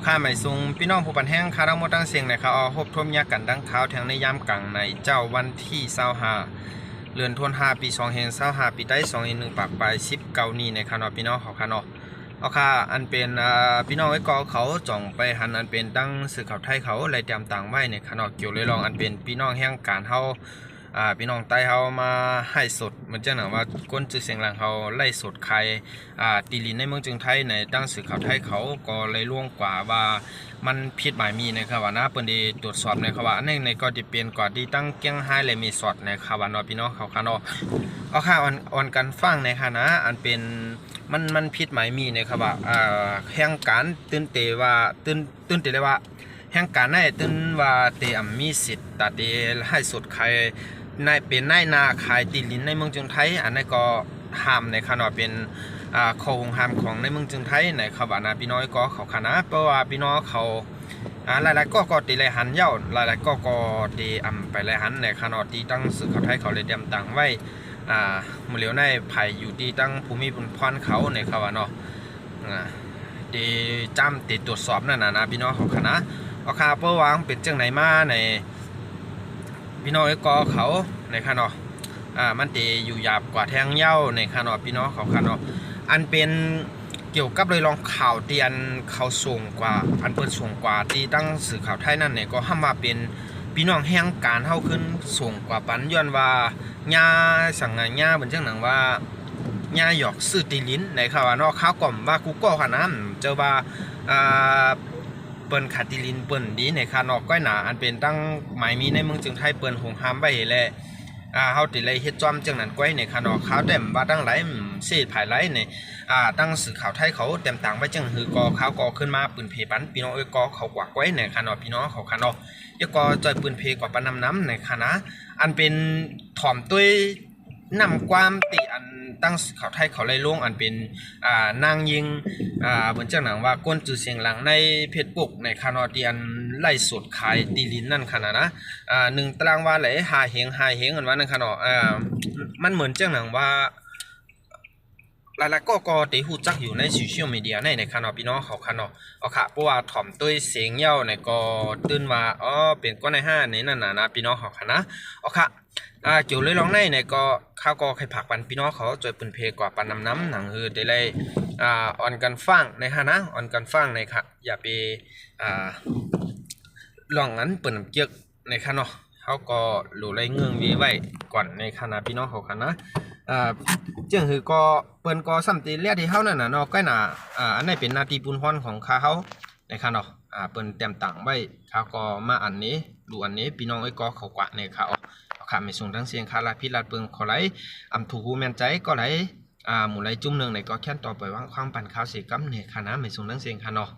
ข้าหมายซุงพี่น้องผู้ปันแห้งคาราโมตั้งเสียงนะครับเอาพบทมยากันดังข่าวแทงในยามกลางในเจ้าวันที่25เดือนธันวาคมปี2565ปีได้2-1ปากปลาย19นี้ในคานอพี่น้องเขาคานอเอาค่ะอันเป็นพี่น้องไอ้กอเขาจ่องไปหันอันเป็นตั้งสื่อข่าวไทยเขาไล่เตรียมต่างไว้ในคานอเกี่ยวเลยลองอันเป็นพี่น้องแห่งการเฮาพี่น้องใต้เขามาให้สดมันจะหนาว่าก้นจื่อเสียงหลังเขาไล่สดใครตีลินในเมืองจึงไทยในตั้งสื่อข่าวไทยเขาก็เลยล่วงกว่าว่ามันผิดหมายมีนะครับว่านะเปิดดีตรวจสอบในครับว่าในก็จะเปลี่ยนกว่าที่ตั้งเกี้ยงไฮ้เลยมีสอดในครับว่าเนาะพี่น้องเขาค่ะเนาะเอาค่ะอ่อนกันฟังในค่ะนะอันเป็นมันผิดหมายมีนะครับว่าแห่งการตื่นเตว่าตื่นเตเลยว่าแห่งการในตื่นว่าเตมีสิทธิ์ตัดเดให้สดใครในเป็นนายนาขายตีลินในเมืองจึงไทยอันนี้ก็ห้ามในขณะเป็นข้อหงห้ามของในเมืองจึงไทยในขบานาพี่น้อยก็เขาคณะเพราะว่าพี่น้องเขาหลายๆก็ตีเลยหันเย้าหลายๆก็ตีไปเลยหันในขณะที่ตั้งสื่อเขาไทยเขาเลยเตรียมตังไว้มือเหลียวในไผ่อยู่ที่ตั้งภูมิบุญพรเขาในขบาเนาะตีจำตีตรวจสอบนั่นนะพี่น้องเขาคณะเอาคาเพื่อวางเป็นจังไหนมาในพี่น้องก็เขาในขณะมันตีอยู่หยาบกว่าแทงเย้าในขณะพี่น้องเขาขณะอันเป็นเกี่ยวกับเลยลองข่าวเตียนเขาส่งกว่าอันเปิดส่งกว่าที่ตั้งสื่อข่าวไทยนั่นเนี่ยก็ห้ามมาเป็นพี่น้องแห่งการเท่าขึ้นส่งกว่าปันย้อนว่าญาสั่งงานญาเป็นจังหนังว่าญาหยอกสื่อตีลิ้นในข่าวว่าเนาะข้าวกล่อมว่ากูก็ขนาดเจอว่าเปิ้นขาติลินเปิ้นดีในคานอกก้อยหนาอันเป็นตั้งหมายมีในเมืองจึงไทยเปิ้นหงห้ามไว้แลเฮาติเลยเฮ็ดจอมจังนั้นก้อยในคานอกขาวเต็มว่าตั้งหลายเศษภายไหลในตั้งสื่อข่าวไทยเขาเต็มต่างไว้จังหือกอขาวกอขึ้นมาปืนเพปันพี่น้องกอเขากว่าก้อยในคานอกพี่น้องเขาคานอกยกอจอยปืนเพกว่าปานน้ำในคณะอันเป็นถ่อมด้วยนำความติอันตั้งข่าวไทยเขาไล่ล่วงอันเป็นนางยิงเหมือนจังหนังว่าก้นจื่อเสียงหลังในเพจบุกในคานอเดียนไล่สดขายตีลินนั่นขนาดนะ1 ตารางวาไหลหาเหงอันว่านั่นขนาดมันเหมือนจังหนังว่าหลายๆก็ตีหูจักอยู่ในโซเชียลมีเดียในคานอพี่น้องเขาคานอเอาค่ะเพราะว่าถ่อมด้วยเสียงเย้าในก็ตื่นว่าเป็นก้อนใน5ในนั่นน่ะนะพี่น้องเขาค่ะนะเอาค่ะเกี่ยวเลยลองในก็ข้าวก็ใครผักปันพี่น้องเขาจอยปืนเพกว่าปันน้ำหนังได้เลยอ่อนกันฟังในฮะนะอ่อนกันฟังในค่ะอย่าไปลองนั้นเปิดน้ำเกียกในค่ะเนาะเขาก็หลู่ไรเงื่องวีไว้ก่อนในคณะพี่น้องเขาค่ะนะเจ้าคือก็เปิ้นก็สัมติเรียกที่เฮานั่นน่ะเนาะก็น่ะอันนี้เป็นนาทีปุนพรของเขาในค่ะเนาะเปิ้นเตรียมตังไว้เขาก็มาอันนี้ดูอันนี้พี่น้องก็เขากว่าในเขาค่ะไม่ส่งทั้งเสียงคาราพิลาดเปิงขอไหลถูกแม่นใจก็ไหลหมู่ไหลจุ่มนึงในก็แค่นต่อไปวางความปั่นข้าวเสียกำเนี่ยค่ะนะไม่ส่งทั้งเสียงค่ะเนาะ